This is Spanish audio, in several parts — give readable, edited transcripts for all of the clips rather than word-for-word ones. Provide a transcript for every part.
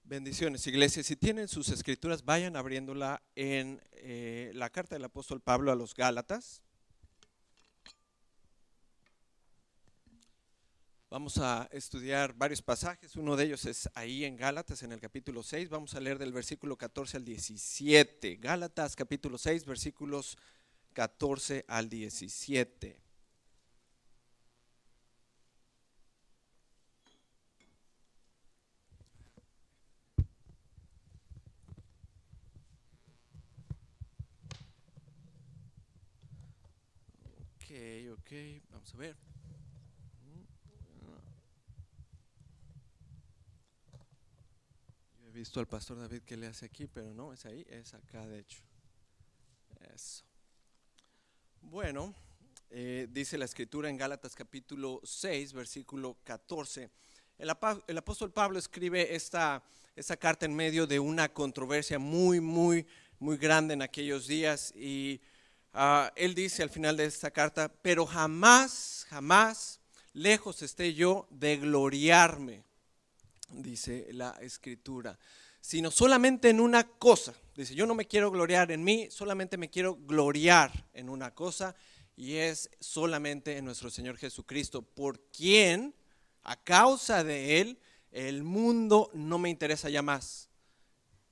Bendiciones, iglesia. Si tienen sus escrituras, vayan abriéndola en la carta del apóstol Pablo a los Gálatas. Vamos a estudiar varios pasajes. Uno de ellos es ahí en Gálatas, en el capítulo 6. Vamos a leer del versículo 14 al 17. Gálatas, capítulo 6, versículos 14 al 17. Ok, vamos a ver. Yo he visto al pastor David que le hace aquí, pero no, es ahí, es acá de hecho. Eso. Bueno, dice la escritura en Gálatas capítulo 6, versículo 14. El apóstol Pablo escribe esta carta en medio de una controversia muy grande en aquellos días y él dice al final de esta carta: pero jamás, lejos esté yo de gloriarme, dice la escritura, sino solamente en una cosa. Dice: yo no me quiero gloriar en mí, solamente me quiero gloriar en una cosa, y es solamente en nuestro Señor Jesucristo, por quien, a causa de Él, el mundo no me interesa ya más.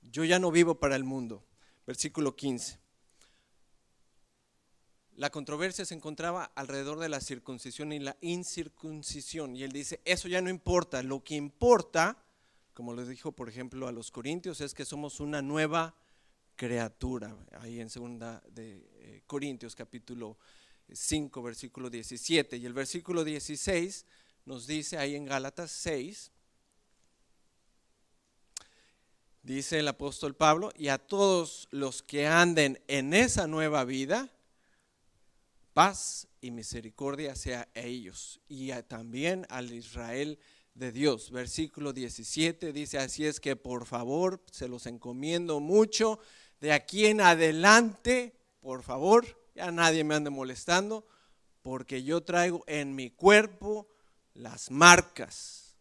Yo ya no vivo para el mundo. Versículo 15. La controversia se encontraba alrededor de la circuncisión y la incircuncisión, y él dice: eso ya no importa, lo que importa, como les dijo por ejemplo a los corintios, es que somos una nueva criatura. Ahí en segunda de Corintios capítulo 5 versículo 17, y el versículo 16 nos dice ahí en Gálatas 6, dice el apóstol Pablo: y a todos los que anden en esa nueva vida, paz y misericordia sea a ellos y también al Israel de Dios. Versículo 17 dice: así es que por favor se los encomiendo mucho, de aquí en adelante, por favor, ya nadie me ande molestando, porque yo traigo en mi cuerpo las marcas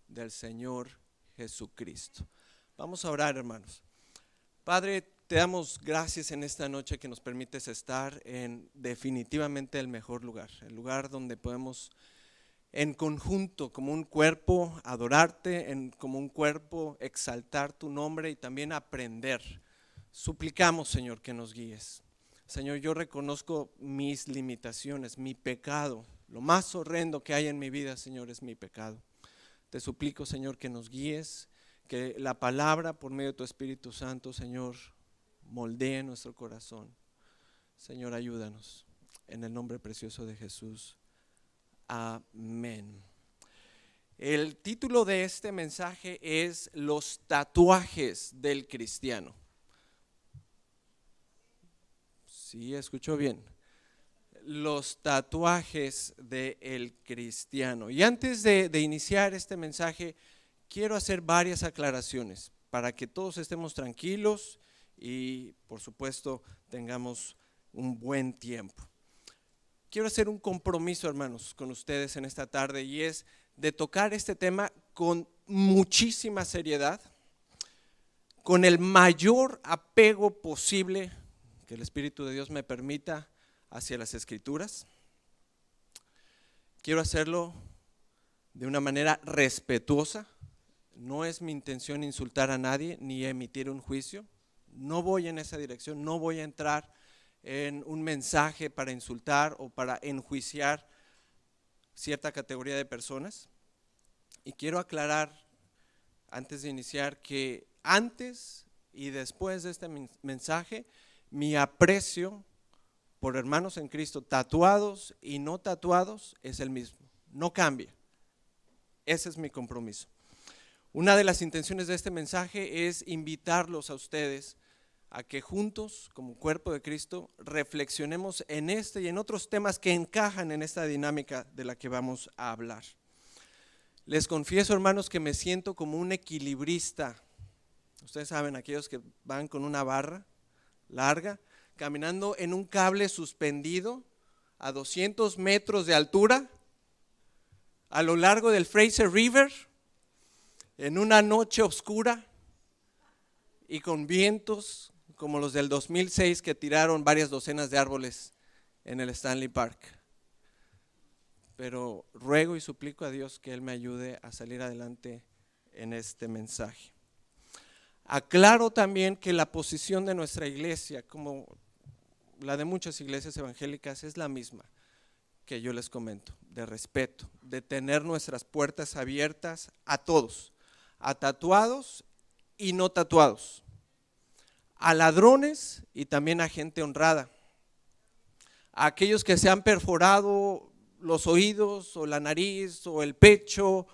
del Señor Jesucristo. Vamos a orar, hermanos. Padre, te damos gracias en esta noche que nos permites estar en definitivamente el mejor lugar, el lugar donde podemos en conjunto como un cuerpo adorarte, como un cuerpo exaltar tu nombre y también aprender. Suplicamos, Señor, que nos guíes. Señor, yo reconozco mis limitaciones, mi pecado. Lo más horrendo que hay en mi vida, Señor, es mi pecado. Te suplico, Señor, que nos guíes, que la palabra por medio de tu Espíritu Santo, Señor, moldee nuestro corazón. Señor, ayúdanos en el nombre precioso de Jesús. Amén. El título de este mensaje es Los tatuajes del cristiano. Sí, escuchó bien. Los tatuajes del cristiano. Y antes de iniciar este mensaje, quiero hacer varias aclaraciones para que todos estemos tranquilos y por supuesto tengamos un buen tiempo. Quiero hacer un compromiso, hermanos, con ustedes en esta tarde, y es de tocar este tema con muchísima seriedad, con el mayor apego posible que el Espíritu de Dios me permita hacia las Escrituras. Quiero hacerlo de una manera respetuosa. No es mi intención insultar a nadie ni emitir un juicio. No voy en esa dirección, no voy a entrar en un mensaje para insultar o para enjuiciar cierta categoría de personas. Y quiero aclarar antes de iniciar que antes y después de este mensaje, mi aprecio por hermanos en Cristo, tatuados y no tatuados, es el mismo, no cambia. Ese es mi compromiso. Una de las intenciones de este mensaje es invitarlos a ustedes a que juntos, como cuerpo de Cristo, reflexionemos en este y en otros temas que encajan en esta dinámica de la que vamos a hablar. Les confieso, hermanos, que me siento como un equilibrista. Ustedes saben, aquellos que van con una barra larga, caminando en un cable suspendido a 200 metros de altura, a lo largo del Fraser River, en una noche oscura, y con vientos como los del 2006 que tiraron varias docenas de árboles en el Stanley Park. Pero ruego y suplico a Dios que Él me ayude a salir adelante en este mensaje. Aclaro también que la posición de nuestra iglesia, como la de muchas iglesias evangélicas, es la misma que yo les comento, de respeto, de tener nuestras puertas abiertas a todos, a tatuados y no tatuados, a ladrones y también a gente honrada, a aquellos que se han perforado los oídos o la nariz o el pecho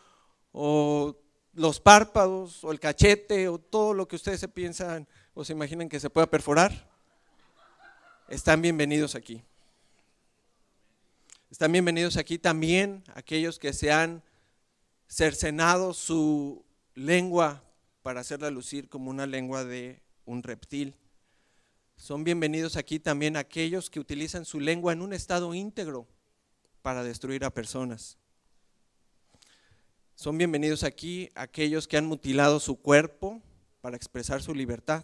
o los párpados o el cachete o todo lo que ustedes se piensan o se imaginan que se pueda perforar. Están bienvenidos aquí. Están bienvenidos aquí también aquellos que se han cercenado su lengua para hacerla lucir como una lengua de un reptil. Son bienvenidos aquí también aquellos que utilizan su lengua en un estado íntegro para destruir a personas. Son bienvenidos aquí aquellos que han mutilado su cuerpo para expresar su libertad.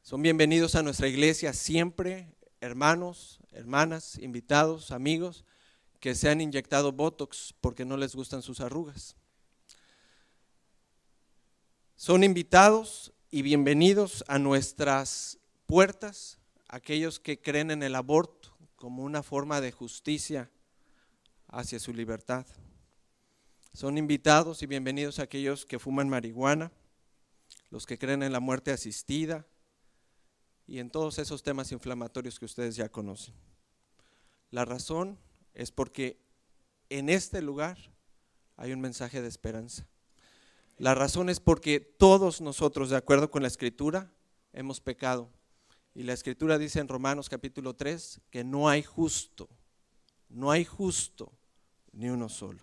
Son bienvenidos a nuestra iglesia siempre, hermanos, hermanas, invitados, amigos que se han inyectado Botox porque no les gustan sus arrugas. Son invitados y bienvenidos a nuestras puertas aquellos que creen en el aborto como una forma de justicia hacia su libertad. Son invitados y bienvenidos a aquellos que fuman marihuana, los que creen en la muerte asistida y en todos esos temas inflamatorios que ustedes ya conocen. La razón es porque en este lugar hay un mensaje de esperanza. La razón es porque todos nosotros, de acuerdo con la Escritura, hemos pecado. Y la Escritura dice en Romanos capítulo 3 que no hay justo ni uno solo.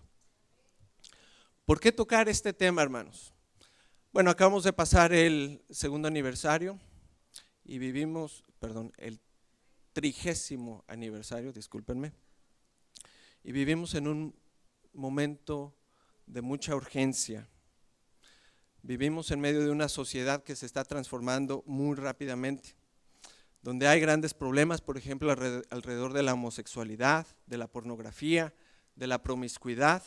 ¿Por qué tocar este tema, hermanos? Bueno, acabamos de pasar el segundo aniversario y vivimos, el 30º aniversario, discúlpenme, y vivimos en un momento de mucha urgencia. Vivimos en medio de una sociedad que se está transformando muy rápidamente, donde hay grandes problemas, por ejemplo, alrededor de la homosexualidad, de la pornografía, de la promiscuidad,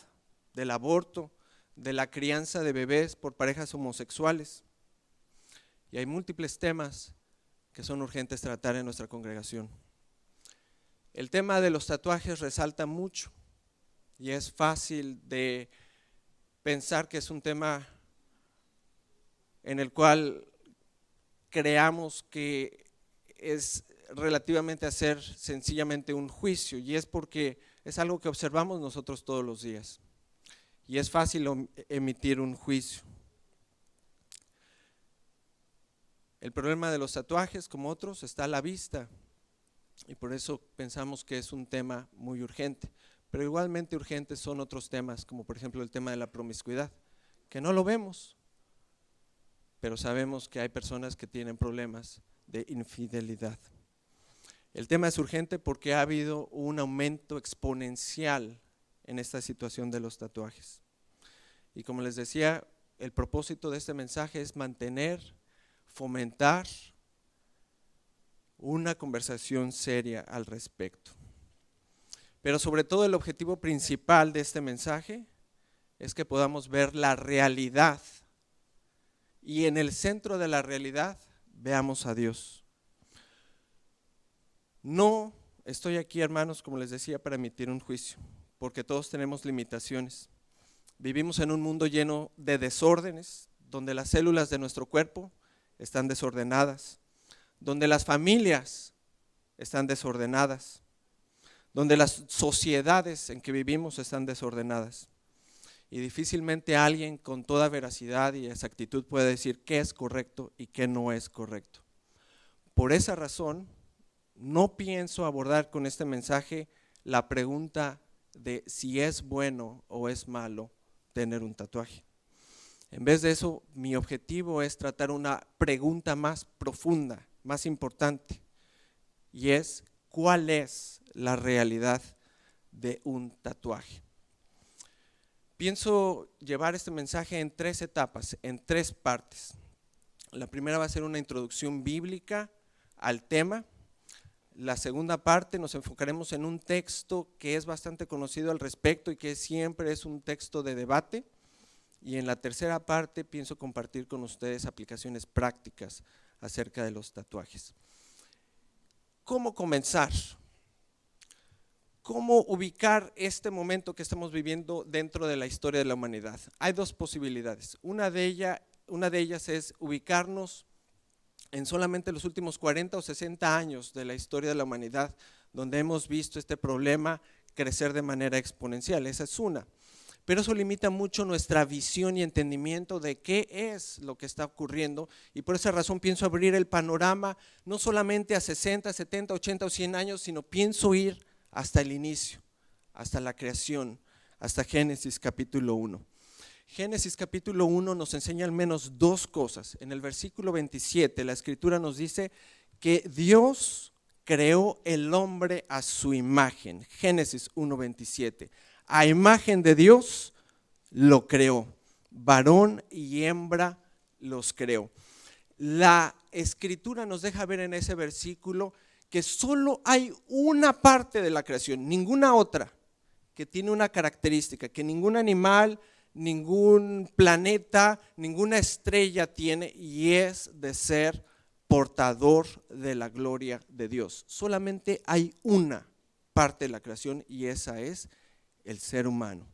del aborto, de la crianza de bebés por parejas homosexuales. Y hay múltiples temas que son urgentes tratar en nuestra congregación. El tema de los tatuajes resalta mucho y es fácil de pensar que es un tema en el cual creamos que es relativamente hacer sencillamente un juicio, y es porque es algo que observamos nosotros todos los días y es fácil emitir un juicio. El problema de los tatuajes, como otros, está a la vista y por eso pensamos que es un tema muy urgente, pero igualmente urgentes son otros temas, como por ejemplo el tema de la promiscuidad, que no lo vemos, pero sabemos que hay personas que tienen problemas de infidelidad. El tema es urgente porque ha habido un aumento exponencial en esta situación de los tatuajes. Y como les decía, el propósito de este mensaje es fomentar una conversación seria al respecto. Pero sobre todo el objetivo principal de este mensaje es que podamos ver la realidad y en el centro de la realidad veamos a Dios. No estoy aquí, hermanos, como les decía, para emitir un juicio, porque todos tenemos limitaciones. Vivimos en un mundo lleno de desórdenes, donde las células de nuestro cuerpo están desordenadas, donde las familias están desordenadas, donde las sociedades en que vivimos están desordenadas. Y difícilmente alguien con toda veracidad y exactitud puede decir qué es correcto y qué no es correcto. Por esa razón, no pienso abordar con este mensaje la pregunta de si es bueno o es malo tener un tatuaje. En vez de eso, mi objetivo es tratar una pregunta más profunda, más importante, y es ¿cuál es la realidad de un tatuaje? Pienso llevar este mensaje en 3 etapas, en 3 partes. La primera va a ser una introducción bíblica al tema. La segunda parte nos enfocaremos en un texto que es bastante conocido al respecto y que siempre es un texto de debate. Y en la tercera parte pienso compartir con ustedes aplicaciones prácticas acerca de los tatuajes. ¿Cómo comenzar? ¿Cómo ubicar este momento que estamos viviendo dentro de la historia de la humanidad? Hay dos posibilidades. Una de ellas es ubicarnos en solamente los últimos 40 o 60 años de la historia de la humanidad, donde hemos visto este problema crecer de manera exponencial. Esa es una. Pero eso limita mucho nuestra visión y entendimiento de qué es lo que está ocurriendo, y por esa razón pienso abrir el panorama no solamente a 60, 70, 80 o 100 años, sino pienso ir hasta el inicio, hasta la creación, hasta Génesis capítulo 1. Génesis capítulo 1 nos enseña al menos dos cosas. En el versículo 27 la escritura nos dice que Dios creó el hombre a su imagen. Génesis 1:27. A imagen de Dios lo creó, varón y hembra los creó. La escritura nos deja ver en ese versículo que solo hay una parte de la creación, ninguna otra, que tiene una característica que ningún animal, ningún planeta, ninguna estrella tiene, y es de ser portador de la gloria de Dios. Solamente hay una parte de la creación y esa es el ser humano.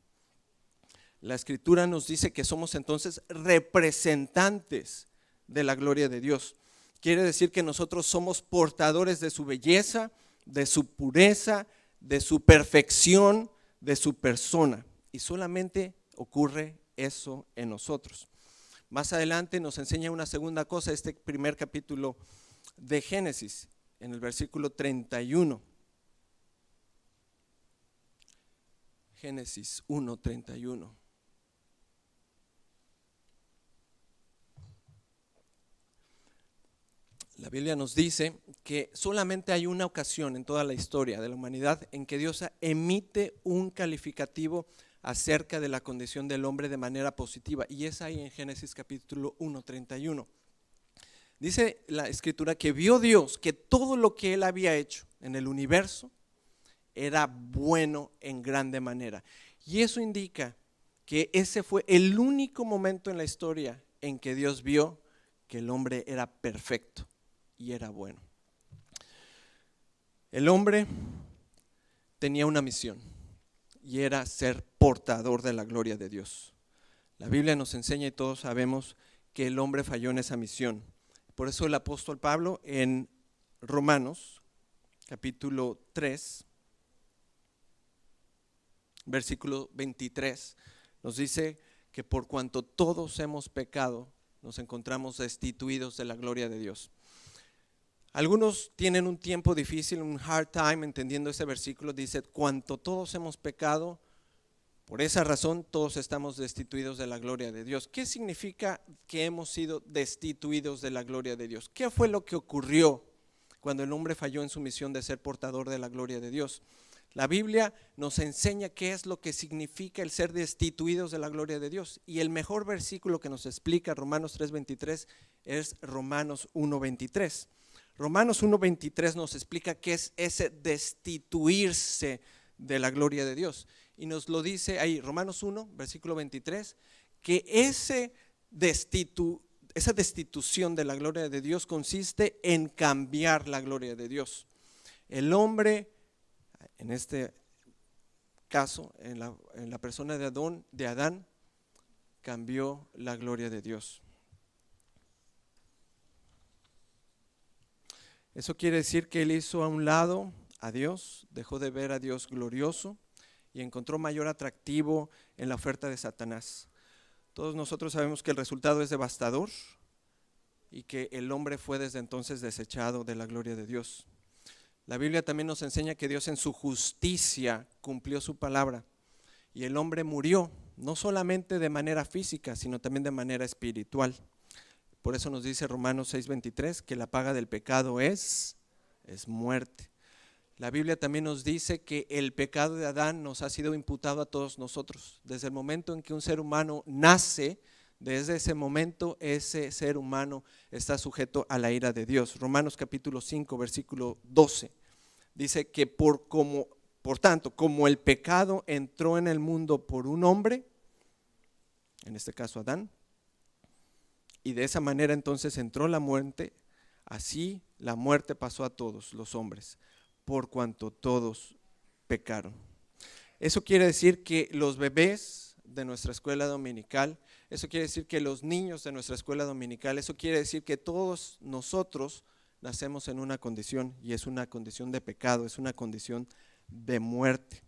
La escritura nos dice que somos entonces representantes de la gloria de Dios. Quiere decir que nosotros somos portadores de su belleza, de su pureza, de su perfección, de su persona, y solamente ocurre eso en nosotros. Más adelante nos enseña una segunda cosa este primer capítulo de Génesis, en el versículo 31. Génesis 1:31. La Biblia nos dice que solamente hay una ocasión en toda la historia de la humanidad en que Dios emite un calificativo acerca de la condición del hombre de manera positiva, y es ahí en Génesis capítulo 1:31. Dice la escritura que vio Dios que todo lo que él había hecho en el universo era bueno en grande manera, y eso indica que ese fue el único momento en la historia en que Dios vio que el hombre era perfecto y era bueno. El hombre tenía una misión y era ser portador de la gloria de Dios. La Biblia nos enseña y todos sabemos que el hombre falló en esa misión. Por eso el apóstol Pablo en Romanos capítulo 3, versículo 23, nos dice que por cuanto todos hemos pecado, nos encontramos destituidos de la gloria de Dios. Algunos tienen un tiempo difícil, un hard time entendiendo ese versículo. Dice, cuanto todos hemos pecado, por esa razón todos estamos destituidos de la gloria de Dios. ¿Qué significa que hemos sido destituidos de la gloria de Dios? ¿Qué fue lo que ocurrió cuando el hombre falló en su misión de ser portador de la gloria de Dios? La Biblia nos enseña qué es lo que significa el ser destituidos de la gloria de Dios. Y el mejor versículo que nos explica Romanos 3:23 es Romanos 1:23. Romanos 1:23 nos explica qué es ese destituirse de la gloria de Dios. Y nos lo dice ahí, Romanos 1, versículo 23, que esa destitución de la gloria de Dios consiste en cambiar la gloria de Dios. El hombre, en este caso, en la persona de Adán, cambió la gloria de Dios. Eso quiere decir que él hizo a un lado a Dios, dejó de ver a Dios glorioso y encontró mayor atractivo en la oferta de Satanás. Todos nosotros sabemos que el resultado es devastador y que el hombre fue desde entonces desechado de la gloria de Dios. La Biblia también nos enseña que Dios en su justicia cumplió su palabra y el hombre murió, no solamente de manera física, sino también de manera espiritual. Por eso nos dice Romanos 6:23 que la paga del pecado es muerte. La Biblia también nos dice que el pecado de Adán nos ha sido imputado a todos nosotros. Desde el momento en que un ser humano nace, Desde ese momento ese ser humano está sujeto a la ira de Dios. Romanos capítulo 5, versículo 12. Dice que por tanto, como el pecado entró en el mundo por un hombre, en este caso Adán, y de esa manera entonces entró la muerte, así la muerte pasó a todos los hombres, por cuanto todos pecaron. Eso quiere decir que los bebés de nuestra escuela dominical, eso quiere decir que los niños de nuestra escuela dominical, eso quiere decir que todos nosotros nacemos en una condición, y es una condición de pecado, es una condición de muerte.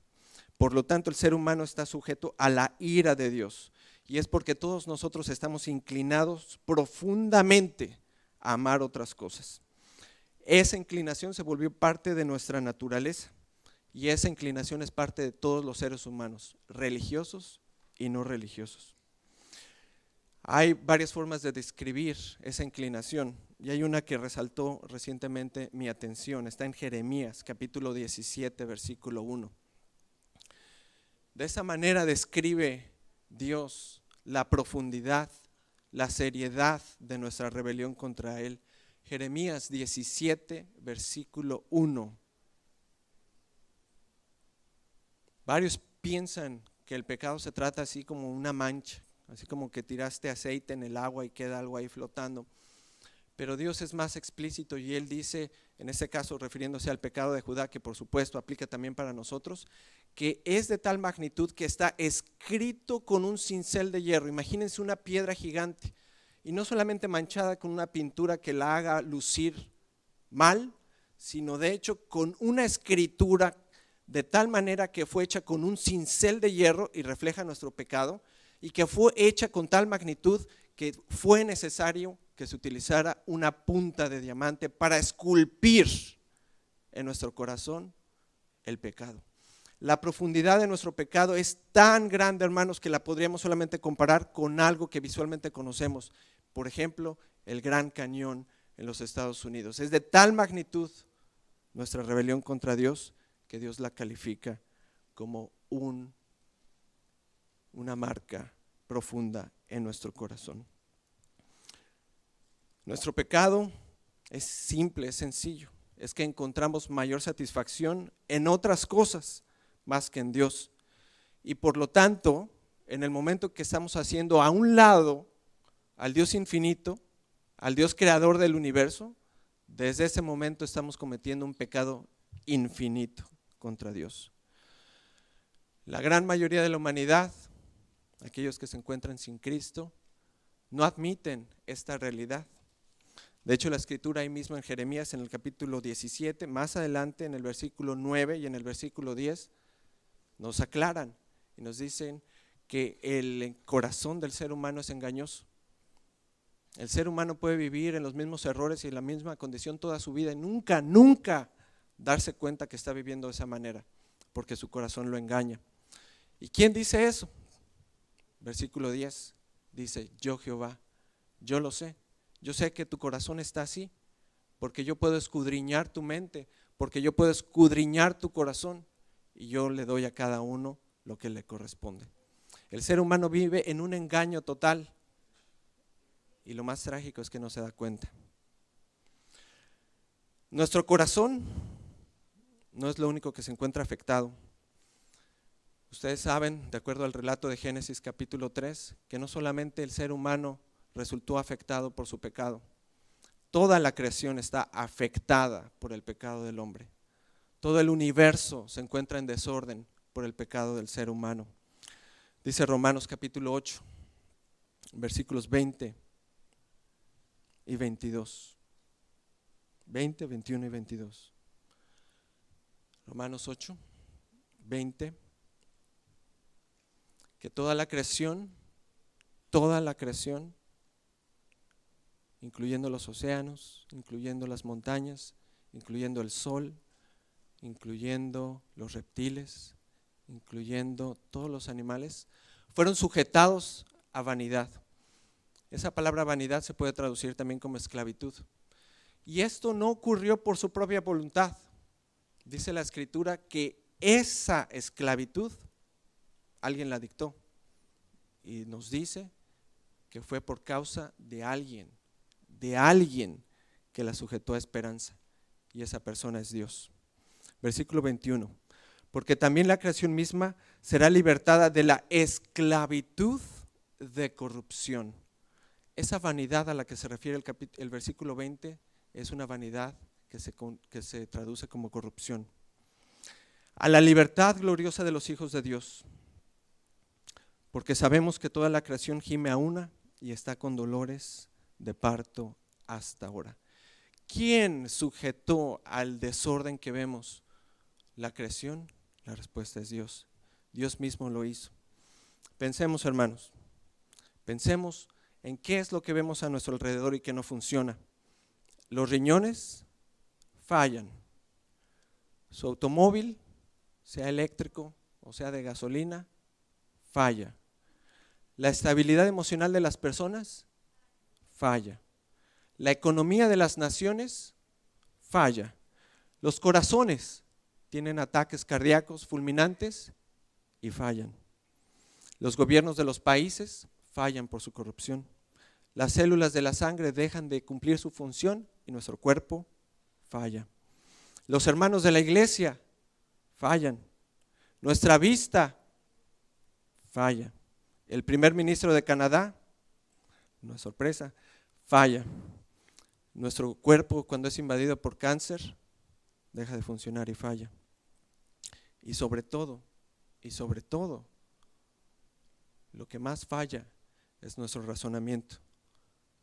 Por lo tanto, el ser humano está sujeto a la ira de Dios, y es porque todos nosotros estamos inclinados profundamente a amar otras cosas. Esa inclinación se volvió parte de nuestra naturaleza, y esa inclinación es parte de todos los seres humanos, religiosos y no religiosos. Hay varias formas de describir esa inclinación, y hay una que resaltó recientemente mi atención. Está en Jeremías capítulo 17, versículo 1. De esa manera describe Dios la profundidad, la seriedad de nuestra rebelión contra Él. Jeremías 17, versículo 1. Varios piensan que el pecado se trata así como una mancha, así como que tiraste aceite en el agua y queda algo ahí flotando. Pero Dios es más explícito, y Él dice, en este caso refiriéndose al pecado de Judá, que por supuesto aplica también para nosotros, que es de tal magnitud que está escrito con un cincel de hierro. Imagínense una piedra gigante, y no solamente manchada con una pintura que la haga lucir mal, sino de hecho con una escritura de tal manera que fue hecha con un cincel de hierro y refleja nuestro pecado, y que fue hecha con tal magnitud que fue necesario que se utilizara una punta de diamante para esculpir en nuestro corazón el pecado. La profundidad de nuestro pecado es tan grande, hermanos, que la podríamos solamente comparar con algo que visualmente conocemos. Por ejemplo, el Gran Cañón en los Estados Unidos. Es de tal magnitud nuestra rebelión contra Dios que Dios la califica como una marca profunda en nuestro corazón. Nuestro pecado es simple, es sencillo. Es que encontramos mayor satisfacción en otras cosas más que en Dios. Y por lo tanto, en el momento que estamos haciendo a un lado al Dios infinito, al Dios creador del universo, desde ese momento estamos cometiendo un pecado infinito contra Dios. La gran mayoría de la humanidad, aquellos que se encuentran sin Cristo, no admiten esta realidad. De hecho, la escritura ahí mismo en Jeremías, en el capítulo 17, más adelante en el versículo 9 y en el versículo 10, nos aclaran y nos dicen que el corazón del ser humano es engañoso. El ser humano puede vivir en los mismos errores y en la misma condición toda su vida y nunca darse cuenta que está viviendo de esa manera, porque su corazón lo engaña. ¿Y quién dice eso? Versículo 10 dice: yo Jehová, yo lo sé. Yo sé que tu corazón está así, porque yo puedo escudriñar tu mente, porque yo puedo escudriñar tu corazón, y yo le doy a cada uno lo que le corresponde. El ser humano vive en un engaño total, y lo más trágico es que no se da cuenta. Nuestro corazón no es lo único que se encuentra afectado. Ustedes saben, de acuerdo al relato de Génesis capítulo 3, que no solamente el ser humano resultó afectado por su pecado, toda la creación está afectada por el pecado del hombre. Todo el universo se encuentra en desorden por el pecado del ser humano. Dice Romanos capítulo 8, versículos 20 y 22. 20, 21 y 22. Romanos 8, 20. Que toda la creación, incluyendo los océanos, incluyendo las montañas, incluyendo el sol, incluyendo los reptiles, incluyendo todos los animales, fueron sujetados a vanidad. Esa palabra vanidad se puede traducir también como esclavitud. Y esto no ocurrió por su propia voluntad. Dice la Escritura que esa esclavitud alguien la dictó. Y nos dice que fue por causa de alguien que la sujetó a esperanza, y esa persona es Dios. Versículo 21, porque también la creación misma será libertada de la esclavitud de corrupción. Esa vanidad a la que se refiere el versículo 20 es una vanidad que se traduce como corrupción, a la libertad gloriosa de los hijos de Dios, porque sabemos que toda la creación gime a una y está con dolores de parto hasta ahora. ¿Quién sujetó al desorden que vemos la creación? La respuesta es Dios. Dios mismo lo hizo. Pensemos, hermanos, pensemos en qué es lo que vemos a nuestro alrededor y que no funciona. Los riñones fallan. Su automóvil, sea eléctrico o sea de gasolina, falla. La estabilidad emocional de las personas falla. La economía de las naciones falla. Los corazones tienen ataques cardíacos fulminantes y fallan. Los gobiernos de los países fallan por su corrupción. Las células de la sangre dejan de cumplir su función y nuestro cuerpo falla. Los hermanos de la iglesia fallan. Nuestra vista falla. El primer ministro de Canadá, no es sorpresa, falla. Nuestro cuerpo, cuando es invadido por cáncer, deja de funcionar y falla. Y sobre todo, lo que más falla es nuestro razonamiento.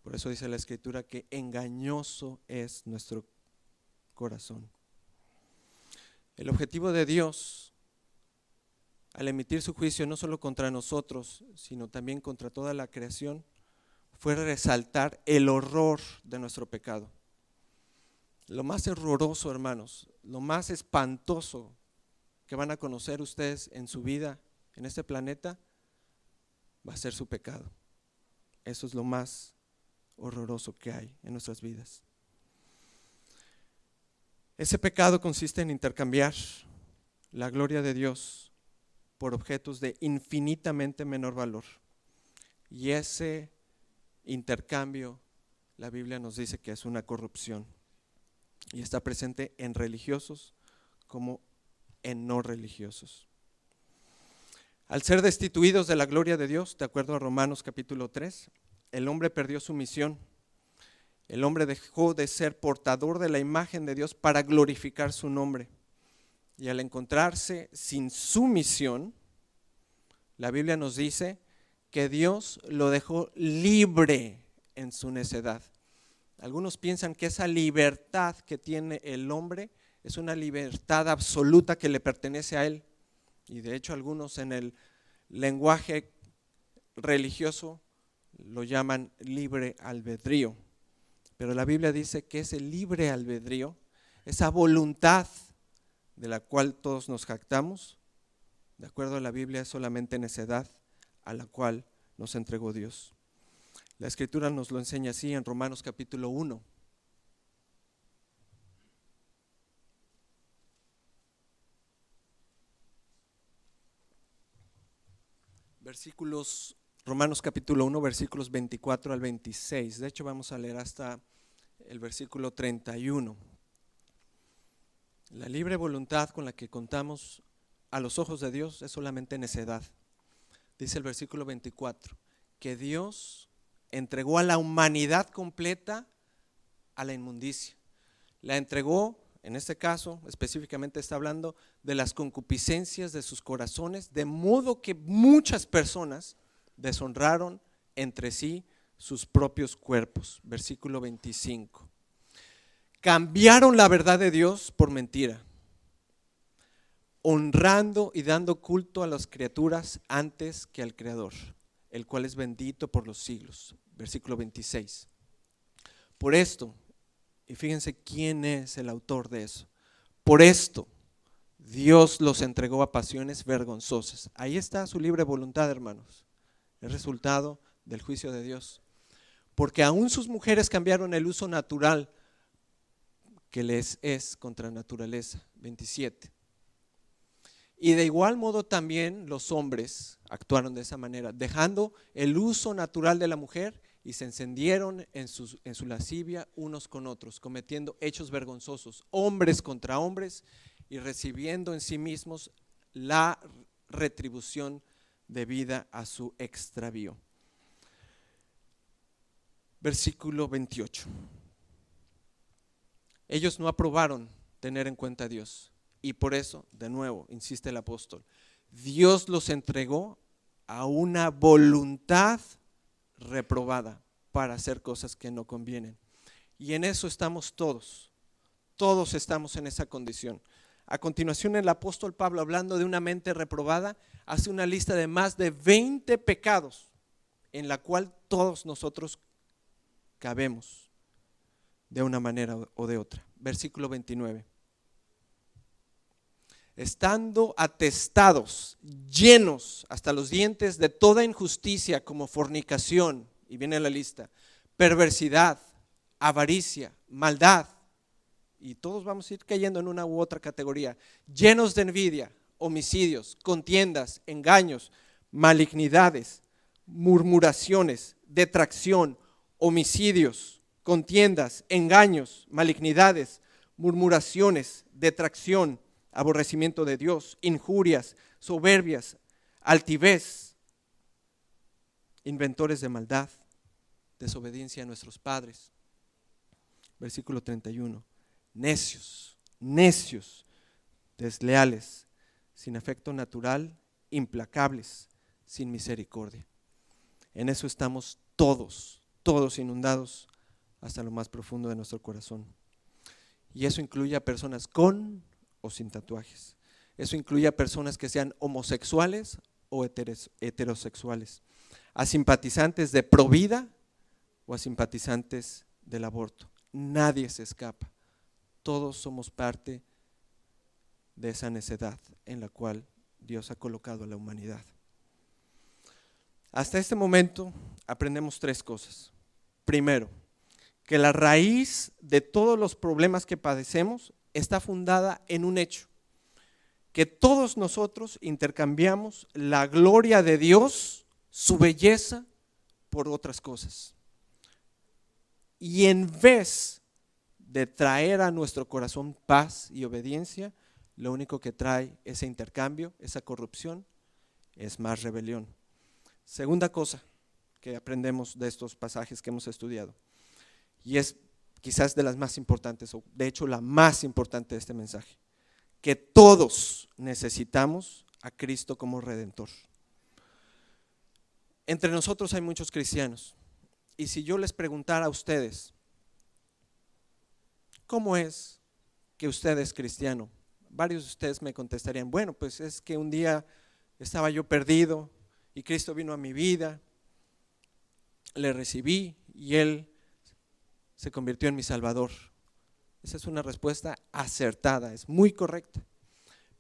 Por eso dice la Escritura que engañoso es nuestro corazón. El objetivo de Dios al emitir su juicio no solo contra nosotros, sino también contra toda la creación, fue resaltar el horror de nuestro pecado. Lo más horroroso, hermanos, lo más espantoso que van a conocer ustedes en su vida, en este planeta, va a ser su pecado. Eso es lo más horroroso que hay en nuestras vidas. Ese pecado consiste en intercambiar la gloria de Dios por objetos de infinitamente menor valor. Y ese intercambio, la Biblia nos dice que es una corrupción. Y está presente en religiosos como en no religiosos. Al ser destituidos de la gloria de Dios, de acuerdo a Romanos capítulo 3, el hombre perdió su misión. El hombre dejó de ser portador de la imagen de Dios para glorificar su nombre. Y al encontrarse sin su misión, la Biblia nos dice que Dios lo dejó libre en su necedad. Algunos piensan que esa libertad que tiene el hombre es una libertad absoluta que le pertenece a él. Y de hecho algunos en el lenguaje religioso lo llaman libre albedrío. Pero la Biblia dice que ese libre albedrío, esa voluntad de la cual todos nos jactamos, de acuerdo a la Biblia es solamente necedad a la cual nos entregó Dios. La Escritura nos lo enseña así en Romanos capítulo 1. Romanos capítulo 1, versículos 24 al 26. De hecho, vamos a leer hasta el versículo 31. La libre voluntad con la que contamos a los ojos de Dios es solamente necedad. Dice el versículo 24, que Dios entregó a la humanidad completa a la inmundicia. La entregó, en este caso específicamente está hablando de las concupiscencias de sus corazones, de modo que muchas personas deshonraron entre sí sus propios cuerpos. Versículo 25. Cambiaron la verdad de Dios por mentira, honrando y dando culto a las criaturas antes que al Creador, el cual es bendito por los siglos. Versículo 26. Por esto, y fíjense quién es el autor de eso, por esto Dios los entregó a pasiones vergonzosas. Ahí está su libre voluntad, hermanos, el resultado del juicio de Dios. Porque aún sus mujeres cambiaron el uso natural que les es contra naturaleza. 27. Y de igual modo también los hombres actuaron de esa manera, dejando el uso natural de la mujer y se encendieron en su lascivia unos con otros, cometiendo hechos vergonzosos, hombres contra hombres, y recibiendo en sí mismos la retribución debida a su extravío. Versículo 28. Ellos no aprobaron tener en cuenta a Dios. Y por eso, de nuevo, insiste el apóstol, Dios los entregó a una voluntad reprobada para hacer cosas que no convienen. Y en eso estamos todos estamos en esa condición. A continuación, el apóstol Pablo, hablando de una mente reprobada, hace una lista de más de 20 pecados en la cual todos nosotros cabemos de una manera o de otra. Versículo 29. Estando atestados, llenos hasta los dientes de toda injusticia, como fornicación, y viene la lista, perversidad, avaricia, maldad, y todos vamos a ir cayendo en una u otra categoría, llenos de envidia, homicidios, contiendas, engaños, malignidades, murmuraciones, detracción, homicidios, contiendas, engaños, malignidades, murmuraciones, detracción, aborrecimiento de Dios, injurias, soberbias, altivez, inventores de maldad, desobediencia a nuestros padres. Versículo 31. Necios, desleales, sin afecto natural, implacables, sin misericordia. En eso estamos todos inundados hasta lo más profundo de nuestro corazón. Y eso incluye a personas con o sin tatuajes. Eso incluye a personas que sean homosexuales o heterosexuales, a simpatizantes de provida o a simpatizantes del aborto. Nadie se escapa. Todos somos parte de esa necedad en la cual Dios ha colocado a la humanidad. Hasta este momento aprendemos 3 cosas. Primero, que la raíz de todos los problemas que padecemos está fundada en un hecho, que todos nosotros intercambiamos la gloria de Dios, su belleza, por otras cosas. Y en vez de traer a nuestro corazón paz y obediencia, lo único que trae ese intercambio, esa corrupción, es más rebelión. Segunda cosa que aprendemos de estos pasajes que hemos estudiado, y es quizás de las más importantes, o de hecho la más importante de este mensaje, que todos necesitamos a Cristo como Redentor. Entre nosotros hay muchos cristianos, y si yo les preguntara a ustedes, ¿cómo es que usted es cristiano? Varios de ustedes me contestarían, bueno, pues es que un día estaba yo perdido y Cristo vino a mi vida, le recibí y Él se convirtió en mi Salvador. Esa es una respuesta acertada, es muy correcta.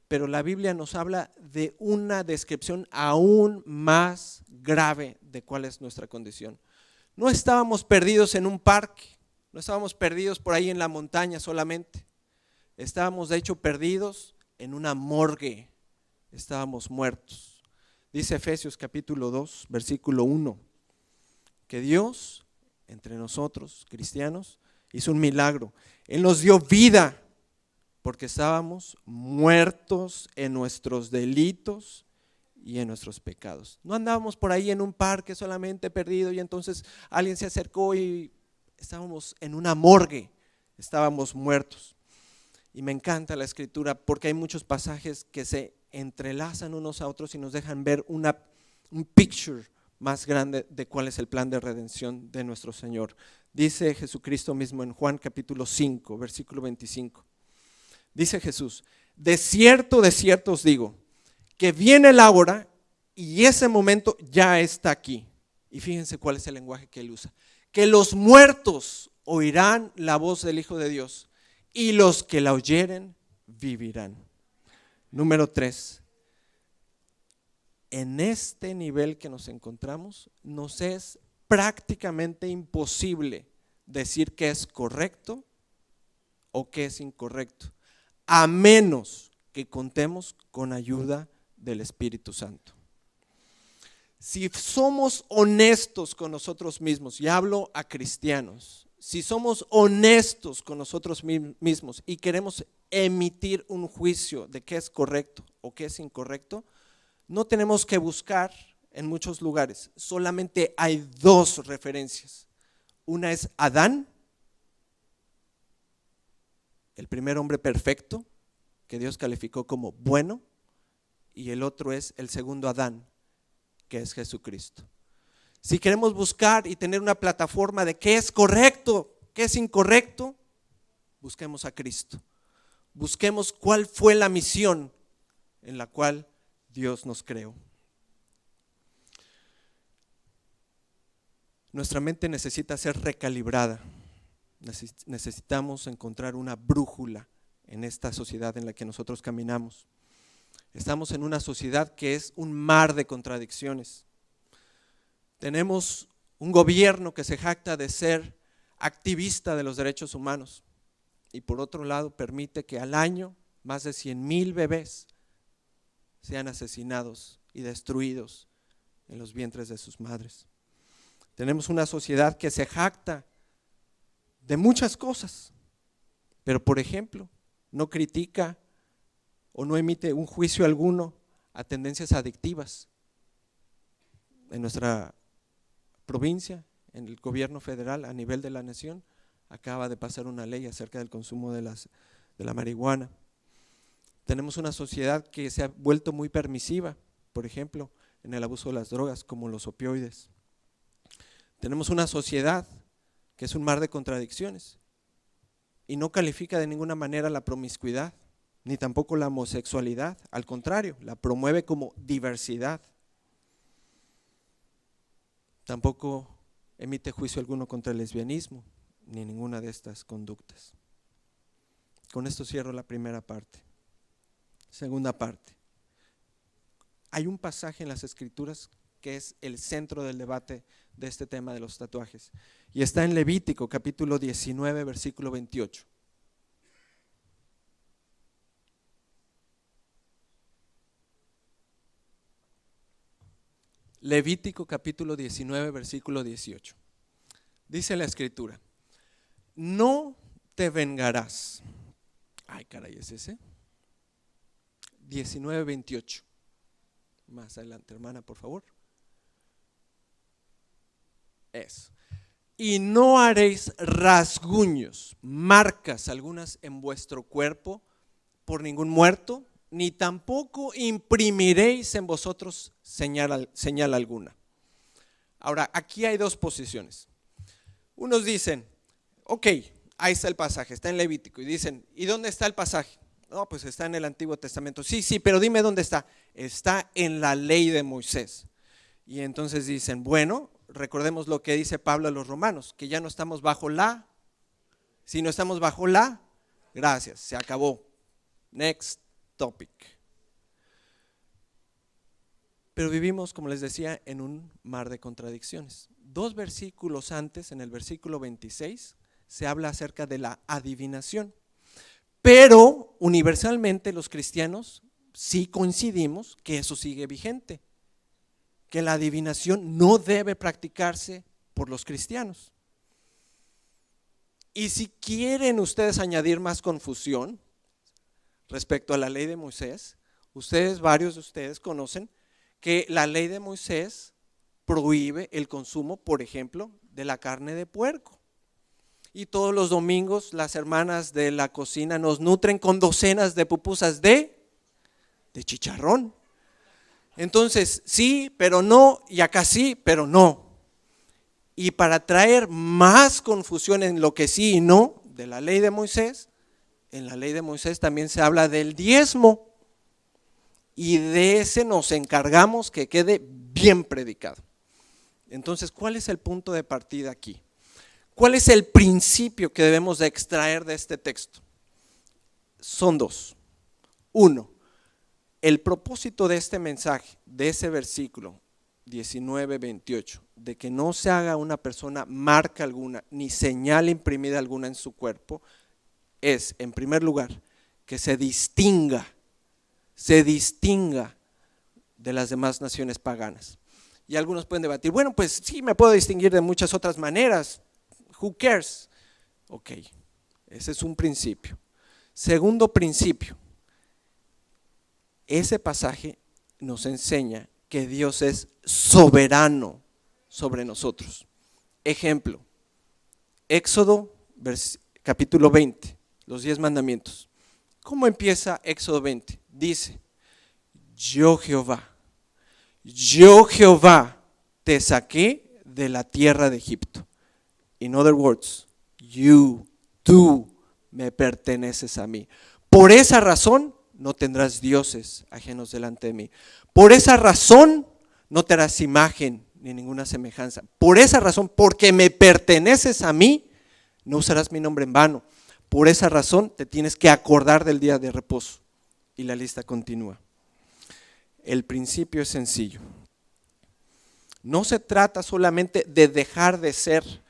Pero la Biblia nos habla de una descripción aún más grave de cuál es nuestra condición. No estábamos perdidos en un parque, no estábamos perdidos por ahí en la montaña solamente. Estábamos de hecho perdidos en una morgue, estábamos muertos. Dice Efesios capítulo 2, versículo 1, que Dios entre nosotros, cristianos, hizo un milagro. Él nos dio vida porque estábamos muertos en nuestros delitos y en nuestros pecados. No andábamos por ahí en un parque solamente perdido y entonces alguien se acercó y estábamos en una morgue, estábamos muertos. Y me encanta la escritura porque hay muchos pasajes que se entrelazan unos a otros y nos dejan ver un picture más grande de cuál es el plan de redención de nuestro Señor. Dice Jesucristo mismo en Juan capítulo 5, versículo 25. Dice Jesús, de cierto os digo, que viene la hora y ese momento ya está aquí. Y fíjense cuál es el lenguaje que él usa. Que los muertos oirán la voz del Hijo de Dios y los que la oyeren vivirán. Número 3. En este nivel que nos encontramos, nos es prácticamente imposible decir que es correcto o que es incorrecto, a menos que contemos con ayuda del Espíritu Santo. Si somos honestos con nosotros mismos, y hablo a cristianos, si somos honestos con nosotros mismos y queremos emitir un juicio de qué es correcto o qué es incorrecto, no tenemos que buscar en muchos lugares. Solamente hay dos referencias. Una es Adán, el primer hombre perfecto que Dios calificó como bueno, y el otro es el segundo Adán, que es Jesucristo. Si queremos buscar y tener una plataforma de qué es correcto, qué es incorrecto, busquemos a Cristo. Busquemos cuál fue la misión en la cual Dios nos creó. Nuestra mente necesita ser recalibrada. Necesitamos encontrar una brújula en esta sociedad en la que nosotros caminamos. Estamos en una sociedad que es un mar de contradicciones. Tenemos un gobierno que se jacta de ser activista de los derechos humanos y por otro lado permite que al año más de 100,000 bebés sean asesinados y destruidos en los vientres de sus madres. Tenemos una sociedad que se jacta de muchas cosas, pero por ejemplo no critica o no emite un juicio alguno a tendencias adictivas. En nuestra provincia, en el gobierno federal, a nivel de la nación, acaba de pasar una ley acerca del consumo de la marihuana. Tenemos una sociedad que se ha vuelto muy permisiva, por ejemplo, en el abuso de las drogas, como los opioides. Tenemos una sociedad que es un mar de contradicciones y no califica de ninguna manera la promiscuidad, ni tampoco la homosexualidad, al contrario, la promueve como diversidad. Tampoco emite juicio alguno contra el lesbianismo, ni ninguna de estas conductas. Con esto cierro la primera parte. Segunda parte. Hay un pasaje en las Escrituras que es el centro del debate de este tema de los tatuajes, y está en Levítico capítulo 19 versículo 28. Levítico capítulo 19 versículo 18. Dice la Escritura: no te vengarás. Ay, caray, ¿es ese? 19, 28. Más adelante, hermana, por favor. Eso. Y no haréis rasguños, marcas algunas en vuestro cuerpo por ningún muerto, ni tampoco imprimiréis en vosotros señal alguna. Ahora, aquí hay dos posiciones. Unos dicen, ok, ahí está el pasaje, está en Levítico, y dicen, ¿y dónde está el pasaje? No, pues está en el Antiguo Testamento. Sí, pero dime dónde está. Está en la ley de Moisés. Y entonces dicen, bueno, recordemos lo que dice Pablo a los romanos, que ya no estamos bajo la, si no estamos bajo la, gracias, se acabó. Next topic. Pero vivimos, como les decía, en un mar de contradicciones. 2 versículos antes, en el versículo 26, se habla acerca de la adivinación. Pero universalmente los cristianos sí coincidimos que eso sigue vigente, que la adivinación no debe practicarse por los cristianos. Y si quieren ustedes añadir más confusión respecto a la ley de Moisés, varios de ustedes conocen que la ley de Moisés prohíbe el consumo, por ejemplo, de la carne de puerco. Y todos los domingos las hermanas de la cocina nos nutren con docenas de pupusas de chicharrón. Entonces, sí, pero no, y acá sí, pero no. Y para traer más confusión en lo que sí y no de la ley de Moisés, en la ley de Moisés también se habla del diezmo, y de ese nos encargamos que quede bien predicado. Entonces, ¿cuál es el punto de partida aquí? ¿Cuál es el principio que debemos de extraer de este texto? Son 2. 1, el propósito de este mensaje, de ese versículo 19-28, de que no se haga una persona marca alguna, ni señal imprimida alguna en su cuerpo, es, en primer lugar, que se distinga se distinga de las demás naciones paganas. Y algunos pueden debatir, bueno, pues sí, me puedo distinguir de muchas otras maneras. Who cares? Ok, ese es un principio. Segundo principio, ese pasaje nos enseña que Dios es soberano sobre nosotros. Ejemplo, Éxodo capítulo 20, los 10 mandamientos. ¿Cómo empieza Éxodo 20? Dice, yo Jehová te saqué de la tierra de Egipto. In other words, tú me perteneces a mí. Por esa razón no tendrás dioses ajenos delante de mí. Por esa razón no te harás imagen ni ninguna semejanza. Por esa razón, porque me perteneces a mí, no usarás mi nombre en vano. Por esa razón te tienes que acordar del día de reposo. Y la lista continúa. El principio es sencillo. No se trata solamente de dejar de ser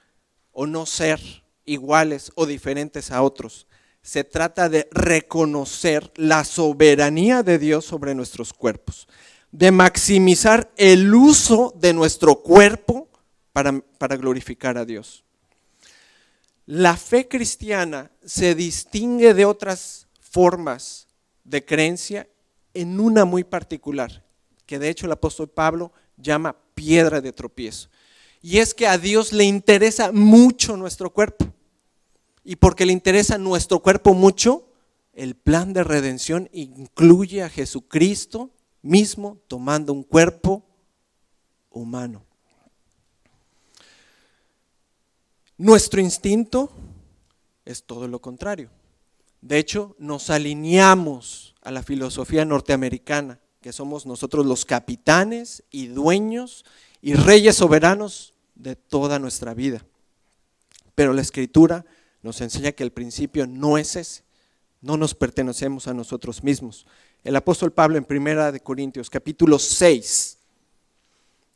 o no ser iguales o diferentes a otros. Se trata de reconocer la soberanía de Dios sobre nuestros cuerpos, de maximizar el uso de nuestro cuerpo para glorificar a Dios. La fe cristiana se distingue de otras formas de creencia en una muy particular, que de hecho el apóstol Pablo llama piedra de tropiezo. Y es que a Dios le interesa mucho nuestro cuerpo. Y porque le interesa nuestro cuerpo mucho, el plan de redención incluye a Jesucristo mismo tomando un cuerpo humano. Nuestro instinto es todo lo contrario. De hecho, nos alineamos a la filosofía norteamericana, que somos nosotros los capitanes y dueños y reyes soberanos de toda nuestra vida. Pero la Escritura nos enseña que el principio no es ese, no nos pertenecemos a nosotros mismos. El apóstol Pablo en 1 Corintios capítulo 6,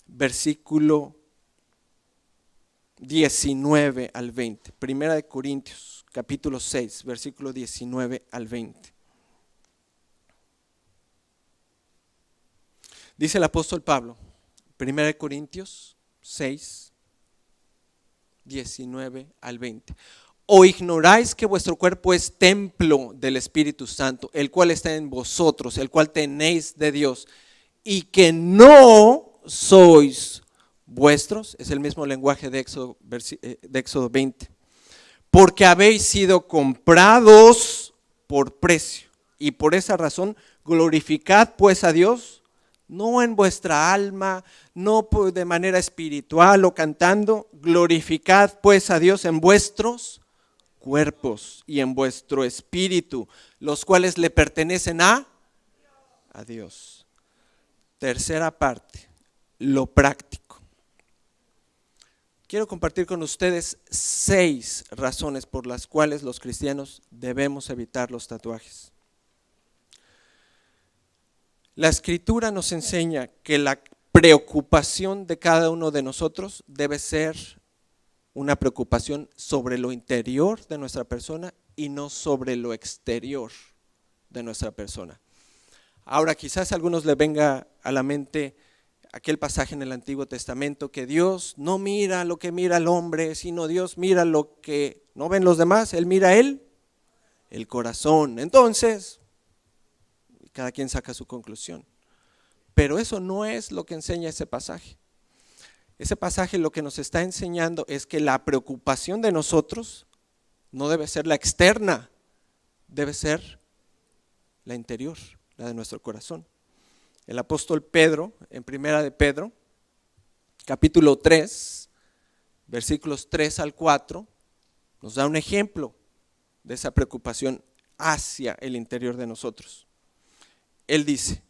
versículo 19 al 20. 1 Corintios capítulo 6, versículo 19 al 20. Dice el apóstol Pablo, 1 Corintios 6, 19 al 20. ¿O ignoráis que vuestro cuerpo es templo del Espíritu Santo, el cual está en vosotros, el cual tenéis de Dios, y que no sois vuestros? Es el mismo lenguaje de Éxodo 20. Porque habéis sido comprados por precio, y por esa razón glorificad pues a Dios, no en vuestra alma, no de manera espiritual o cantando, glorificad pues a Dios en vuestros cuerpos y en vuestro espíritu, los cuales le pertenecen a Dios. Tercera parte, lo práctico. Quiero compartir con ustedes 6 razones por las cuales los cristianos debemos evitar los tatuajes. La Escritura nos enseña que la preocupación de cada uno de nosotros debe ser una preocupación sobre lo interior de nuestra persona y no sobre lo exterior de nuestra persona. Ahora, quizás a algunos les venga a la mente aquel pasaje en el Antiguo Testamento que Dios no mira lo que mira el hombre, sino Dios mira lo que no ven los demás, Él mira el corazón. Entonces, cada quien saca su conclusión. Pero eso no es lo que enseña ese pasaje. Ese pasaje lo que nos está enseñando es que la preocupación de nosotros no debe ser la externa, debe ser la interior, la de nuestro corazón. El apóstol Pedro, en 1 Pedro, capítulo 3, versículos 3 al 4, nos da un ejemplo de esa preocupación hacia el interior de nosotros. Él dice,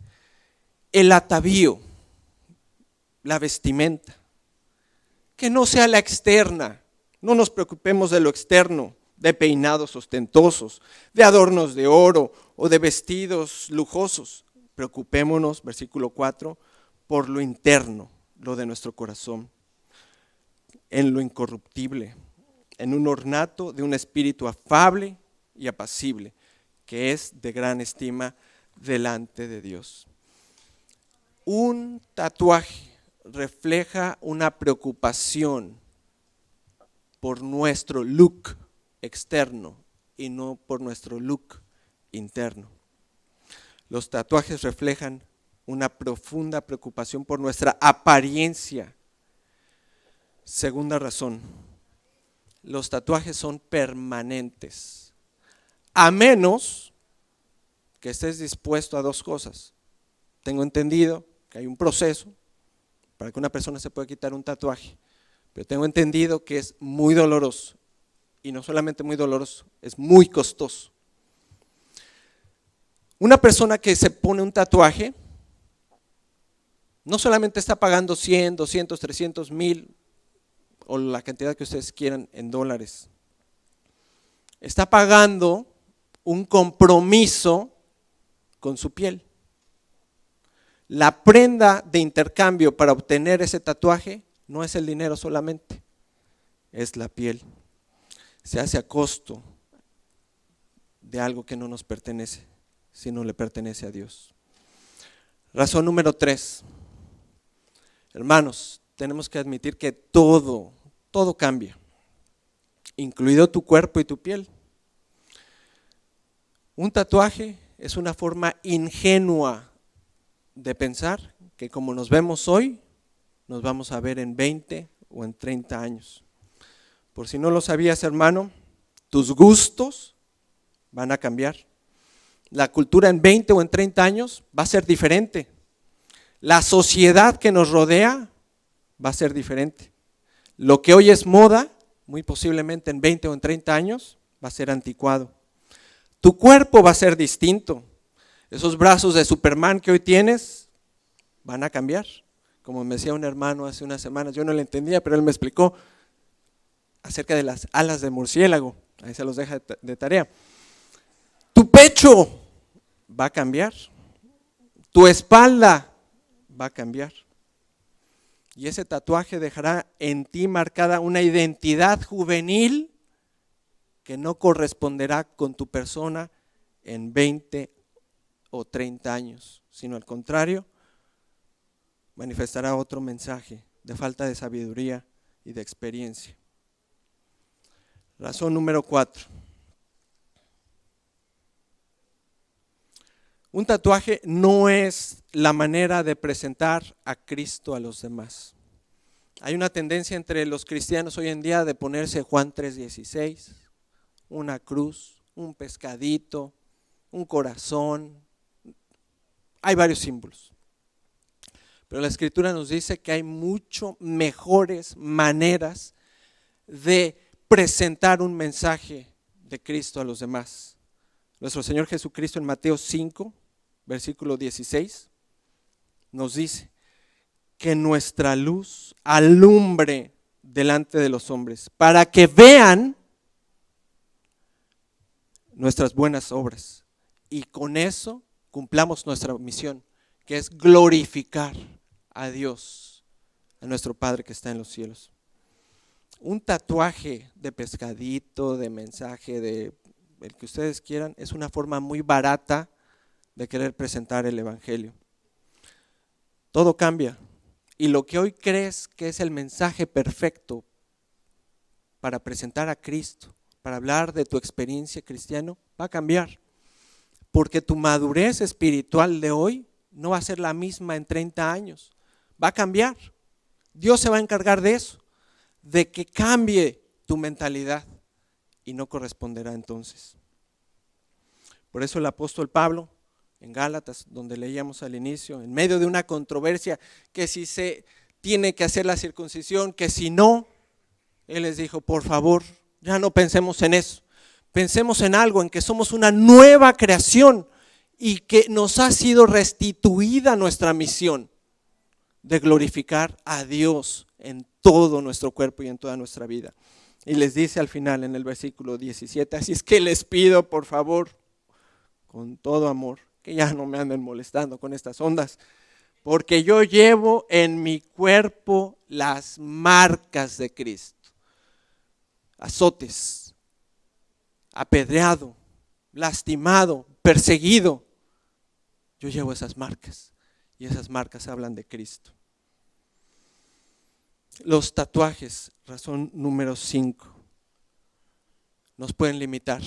el atavío, la vestimenta, que no sea la externa, no nos preocupemos de lo externo, de peinados ostentosos, de adornos de oro o de vestidos lujosos. Preocupémonos, versículo 4, por lo interno, lo de nuestro corazón, en lo incorruptible, en un ornato de un espíritu afable y apacible, que es de gran estima delante de Dios. Un tatuaje refleja una preocupación por nuestro look externo y no por nuestro look interno. Los tatuajes reflejan una profunda preocupación por nuestra apariencia. Segunda razón, los tatuajes son permanentes, a menos que estés dispuesto a dos cosas. Tengo entendido que hay un proceso para que una persona se pueda quitar un tatuaje, pero tengo entendido que es muy doloroso, y no solamente muy doloroso, es muy costoso. Una persona que se pone un tatuaje no solamente está pagando 100, 200, 300, 1000 o la cantidad que ustedes quieran en dólares. Está pagando un compromiso con su piel. La prenda de intercambio para obtener ese tatuaje no es el dinero solamente, es la piel. Se hace a costo de algo que no nos pertenece, sino le pertenece a Dios. Razón número 3. Hermanos, tenemos que admitir que todo cambia, incluido tu cuerpo y tu piel. Un tatuaje es una forma ingenua de pensar que como nos vemos hoy, nos vamos a ver en 20 o en 30 años. Por si no lo sabías, hermano, tus gustos van a cambiar. La cultura en 20 o en 30 años va a ser diferente. La sociedad que nos rodea va a ser diferente. Lo que hoy es moda, muy posiblemente en 20 o en 30 años, va a ser anticuado. Tu cuerpo va a ser distinto. Esos brazos de Superman que hoy tienes van a cambiar. Como me decía un hermano hace unas semanas, yo no le entendía, pero él me explicó acerca de las alas de murciélago. Ahí se los deja de tarea. Tu pecho va a cambiar. Tu espalda va a cambiar. Y ese tatuaje dejará en ti marcada una identidad juvenil que no corresponderá con tu persona en 20 o 30 años, sino al contrario, manifestará otro mensaje de falta de sabiduría y de experiencia. Razón número 4. Un tatuaje no es la manera de presentar a Cristo a los demás. Hay una tendencia entre los cristianos hoy en día de ponerse Juan 3:16, una cruz, un pescadito, un corazón. Hay varios símbolos. Pero la Escritura nos dice que hay mucho mejores maneras de presentar un mensaje de Cristo a los demás. Nuestro Señor Jesucristo en Mateo 5, versículo 16, nos dice que nuestra luz alumbre delante de los hombres para que vean nuestras buenas obras y con eso cumplamos nuestra misión, que es glorificar a Dios, a nuestro Padre que está en los cielos. Un tatuaje de pescadito, de mensaje, de el que ustedes quieran, es una forma muy barata de querer presentar el evangelio. Todo cambia y lo que hoy crees que es el mensaje perfecto para presentar a Cristo, para hablar de tu experiencia cristiana, va a cambiar, porque tu madurez espiritual de hoy no va a ser la misma en 30 años, va a cambiar. Dios se va a encargar de eso, de que cambie tu mentalidad y no corresponderá entonces. Por eso el apóstol Pablo en Gálatas, donde leíamos al inicio, en medio de una controversia que si se tiene que hacer la circuncisión, que si no, él les dijo, por favor, ya no pensemos en eso, pensemos en algo, en que somos una nueva creación y que nos ha sido restituida nuestra misión de glorificar a Dios en todo nuestro cuerpo y en toda nuestra vida. Y les dice al final en el versículo 17, así es que les pido por favor, con todo amor, que ya no me anden molestando con estas ondas, porque yo llevo en mi cuerpo las marcas de Cristo, azotes, apedreado, lastimado, perseguido, yo llevo esas marcas y esas marcas hablan de Cristo. Los tatuajes, razón número 5, nos pueden limitar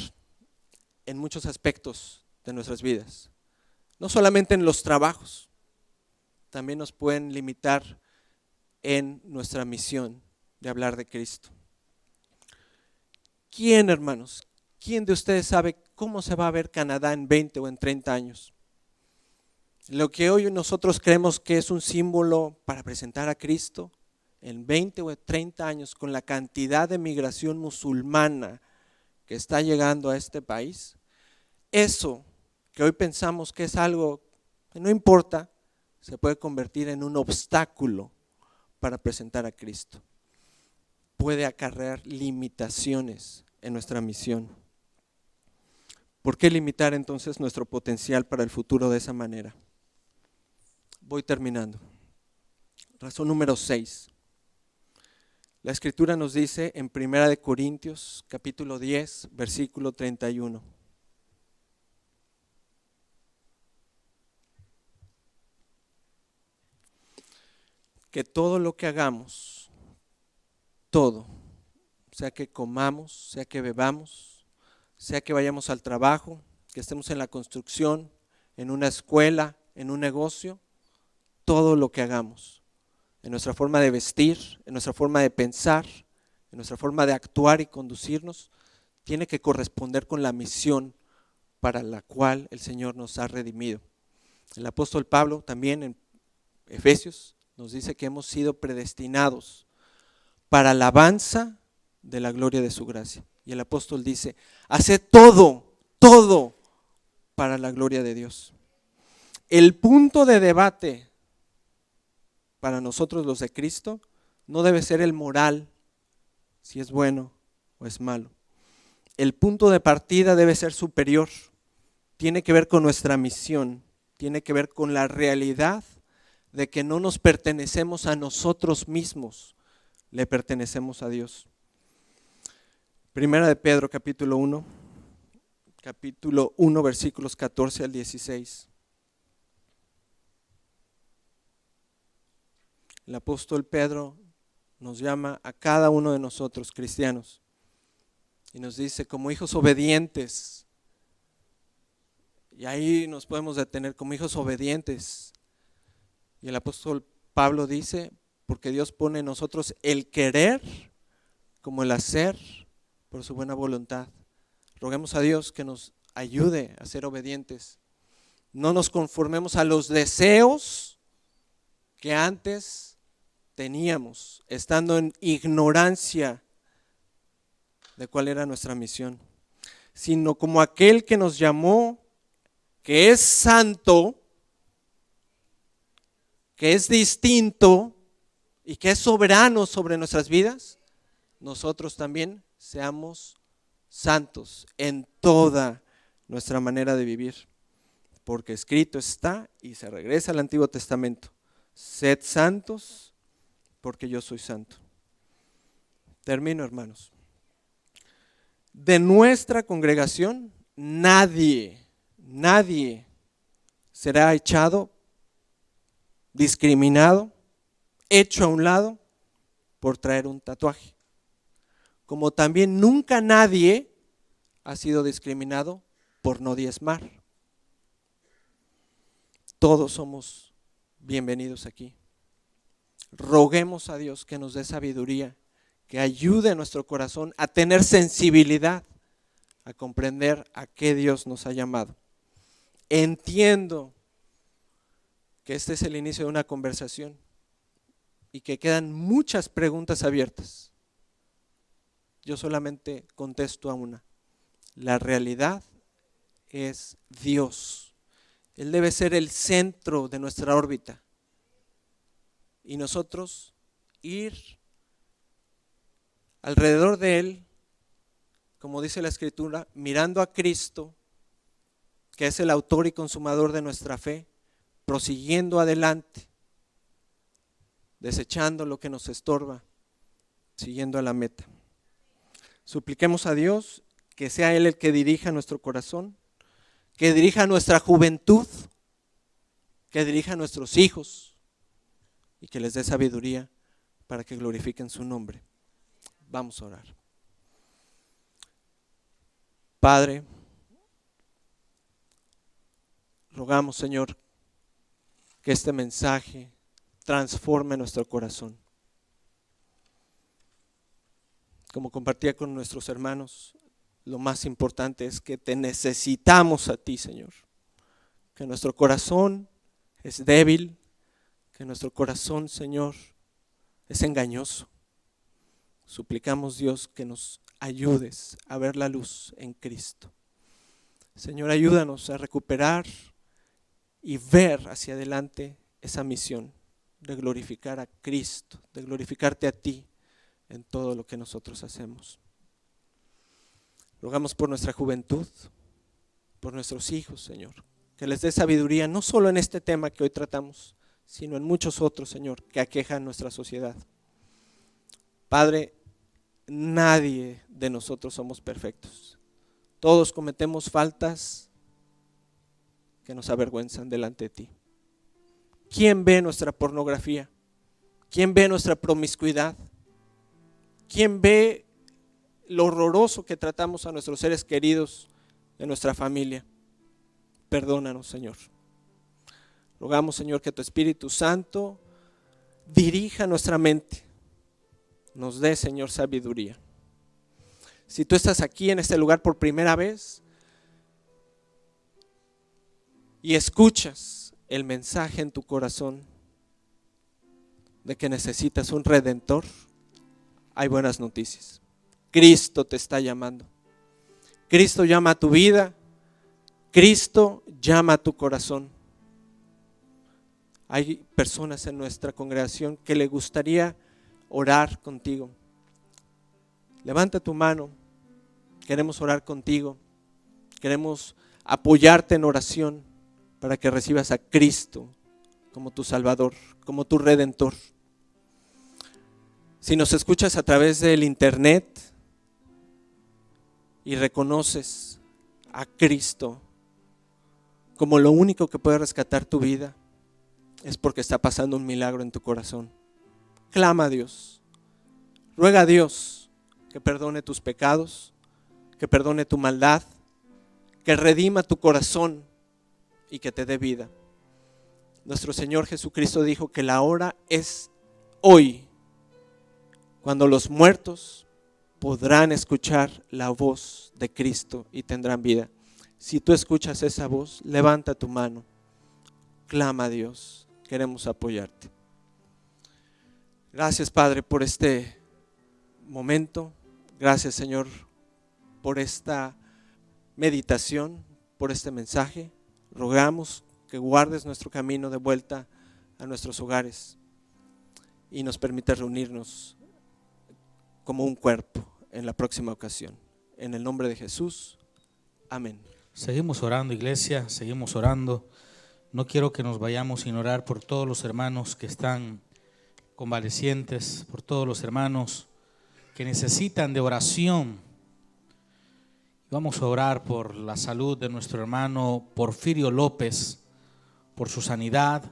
en muchos aspectos de nuestras vidas. No solamente en los trabajos, también nos pueden limitar en nuestra misión de hablar de Cristo. ¿Quién, hermanos? ¿Quién de ustedes sabe cómo se va a ver Canadá en 20 o en 30 años? Lo que hoy nosotros creemos que es un símbolo para presentar a Cristo, en 20 o 30 años, con la cantidad de migración musulmana que está llegando a este país, eso que hoy pensamos que es algo que no importa, se puede convertir en un obstáculo para presentar a Cristo. Puede acarrear limitaciones en nuestra misión. ¿Por qué limitar entonces nuestro potencial para el futuro de esa manera? Voy terminando. Razón número 6. La Escritura nos dice en 1 Corintios capítulo 10, versículo 31. Que todo lo que hagamos, todo, sea que comamos, sea que bebamos, sea que vayamos al trabajo, que estemos en la construcción, en una escuela, en un negocio, todo lo que hagamos, en nuestra forma de vestir, en nuestra forma de pensar, en nuestra forma de actuar y conducirnos, tiene que corresponder con la misión para la cual el Señor nos ha redimido. El apóstol Pablo también en Efesios nos dice que hemos sido predestinados para alabanza de la gloria de su gracia. Y el apóstol dice, haced todo, todo para la gloria de Dios. El punto de debate para nosotros los de Cristo no debe ser el moral, si es bueno o es malo. El punto de partida debe ser superior. Tiene que ver con nuestra misión, tiene que ver con la realidad de que no nos pertenecemos a nosotros mismos, le pertenecemos a Dios. Primera de Pedro capítulo 1, versículos 14 al 16. El apóstol Pedro nos llama a cada uno de nosotros cristianos y nos dice como hijos obedientes, y ahí nos podemos detener como hijos obedientes. Y el apóstol Pablo dice, porque Dios pone en nosotros el querer como el hacer por su buena voluntad. Roguemos a Dios que nos ayude a ser obedientes. No nos conformemos a los deseos que antes teníamos, estando en ignorancia de cuál era nuestra misión, sino como aquel que nos llamó, que es santo, que es distinto y que es soberano sobre nuestras vidas, nosotros también seamos santos en toda nuestra manera de vivir. Porque escrito está, y se regresa al Antiguo Testamento, sed santos porque yo soy santo. Termino, hermanos. De nuestra congregación nadie será echado, discriminado, hecho a un lado por traer un tatuaje. Como también nunca nadie ha sido discriminado por no diezmar. Todos somos bienvenidos aquí. Roguemos a Dios que nos dé sabiduría, que ayude a nuestro corazón a tener sensibilidad, a comprender a qué Dios nos ha llamado. Entiendo que este es el inicio de una conversación y que quedan muchas preguntas abiertas. Yo solamente contesto a una. La realidad es Dios. Él debe ser el centro de nuestra órbita. Y nosotros ir alrededor de Él, como dice la Escritura, mirando a Cristo, que es el autor y consumador de nuestra fe, prosiguiendo adelante, desechando lo que nos estorba, siguiendo a la meta. Supliquemos a Dios que sea Él el que dirija nuestro corazón, que dirija nuestra juventud, que dirija a nuestros hijos y que les dé sabiduría para que glorifiquen su nombre. Vamos a orar. Padre, rogamos, Señor, que este mensaje transforme nuestro corazón. Como compartía con nuestros hermanos, lo más importante es que te necesitamos a ti, Señor. Que nuestro corazón es débil, que nuestro corazón, Señor, es engañoso. Suplicamos, Dios, que nos ayudes a ver la luz en Cristo. Señor, ayúdanos a recuperar y ver hacia adelante esa misión de glorificar a Cristo, de glorificarte a ti en todo lo que nosotros hacemos. Rogamos por nuestra juventud, por nuestros hijos, Señor, que les dé sabiduría, no solo en este tema que hoy tratamos, sino en muchos otros, Señor, que aquejan nuestra sociedad. Padre, nadie de nosotros somos perfectos. Todos cometemos faltas que nos avergüenzan delante de ti. ¿Quién ve nuestra pornografía? ¿Quién ve nuestra promiscuidad? ¿Quién ve lo horroroso que tratamos a nuestros seres queridos de nuestra familia? Perdónanos, Señor. Rogamos, Señor, que tu Espíritu Santo dirija nuestra mente. Nos dé, Señor, sabiduría. Si tú estás aquí en este lugar por primera vez y escuchas el mensaje en tu corazón de que necesitas un redentor, hay buenas noticias. Cristo te está llamando. Cristo llama a tu vida. Cristo llama a tu corazón. Hay personas en nuestra congregación que le gustaría orar contigo. Levanta tu mano. Queremos orar contigo. Queremos apoyarte en oración para que recibas a Cristo como tu Salvador, como tu Redentor. Si nos escuchas a través del internet y reconoces a Cristo como lo único que puede rescatar tu vida, es porque está pasando un milagro en tu corazón. Clama a Dios, ruega a Dios que perdone tus pecados, que perdone tu maldad, que redima tu corazón y que te dé vida. Nuestro Señor Jesucristo dijo que la hora es hoy, cuando los muertos podrán escuchar la voz de Cristo y tendrán vida. Si tú escuchas esa voz, levanta tu mano, clama a Dios, queremos apoyarte. Gracias, Padre, por este momento. Gracias, Señor, por esta meditación, por este mensaje. Rogamos que guardes nuestro camino de vuelta a nuestros hogares y nos permitas reunirnos como un cuerpo en la próxima ocasión. En el nombre de Jesús, amén. Seguimos orando, iglesia, seguimos orando. No quiero que nos vayamos sin orar por todos los hermanos que están convalecientes, por todos los hermanos que necesitan de oración. Vamos a orar por la salud de nuestro hermano Porfirio López, por su sanidad,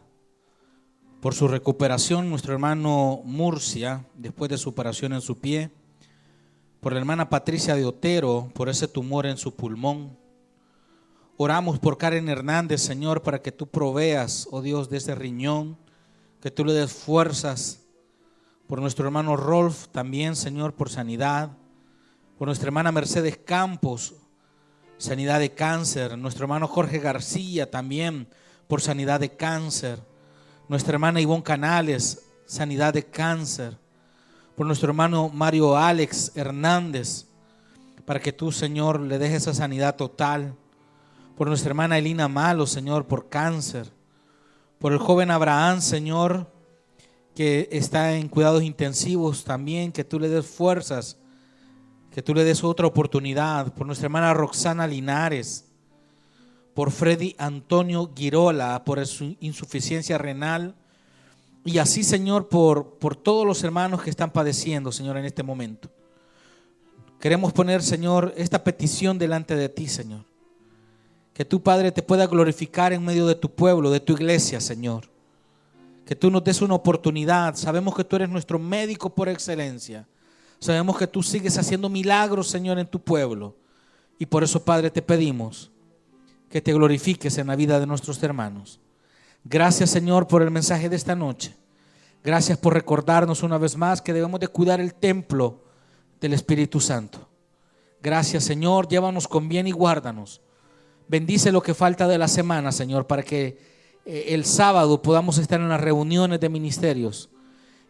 por su recuperación, nuestro hermano Murcia, después de su operación en su pie, por la hermana Patricia de Otero, por ese tumor en su pulmón. Oramos por Karen Hernández, Señor, para que tú proveas, oh Dios, de ese riñón, que tú le des fuerzas. Por nuestro hermano Rolf también, Señor, por sanidad. Por nuestra hermana Mercedes Campos, sanidad de cáncer. Nuestro hermano Jorge García también, por sanidad de cáncer. Nuestra hermana Ivonne Canales, sanidad de cáncer. Por nuestro hermano Mario Alex Hernández, para que tú, Señor, le des esa sanidad total. Por nuestra hermana Elina Malo, Señor, por cáncer. Por el joven Abraham, Señor, que está en cuidados intensivos también, que tú le des fuerzas, que tú le des otra oportunidad. Por nuestra hermana Roxana Linares, por Freddy Antonio Girola, por su insuficiencia renal. Y así, Señor, por todos los hermanos que están padeciendo, Señor, en este momento. Queremos poner, Señor, esta petición delante de ti, Señor. Que tú, Padre, te puedas glorificar en medio de tu pueblo, de tu iglesia, Señor. Que tú nos des una oportunidad. Sabemos que tú eres nuestro médico por excelencia. Sabemos que tú sigues haciendo milagros, Señor, en tu pueblo. Y por eso, Padre, te pedimos que te glorifiques en la vida de nuestros hermanos. Gracias, Señor, por el mensaje de esta noche. Gracias por recordarnos una vez más que debemos de cuidar el templo del Espíritu Santo. Gracias, Señor, llévanos con bien y guárdanos. Bendice lo que falta de la semana, Señor, para que el sábado podamos estar en las reuniones de ministerios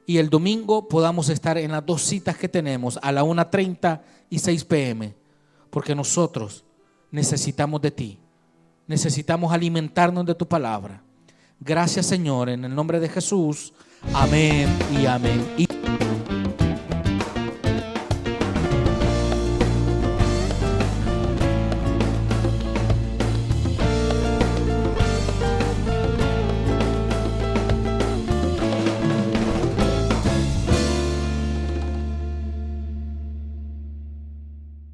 y el domingo podamos estar en las 2 citas que tenemos a la 1:30 y 6 p.m. Porque nosotros necesitamos de ti, necesitamos alimentarnos de tu palabra. Gracias, Señor, en el nombre de Jesús. Amén y amén.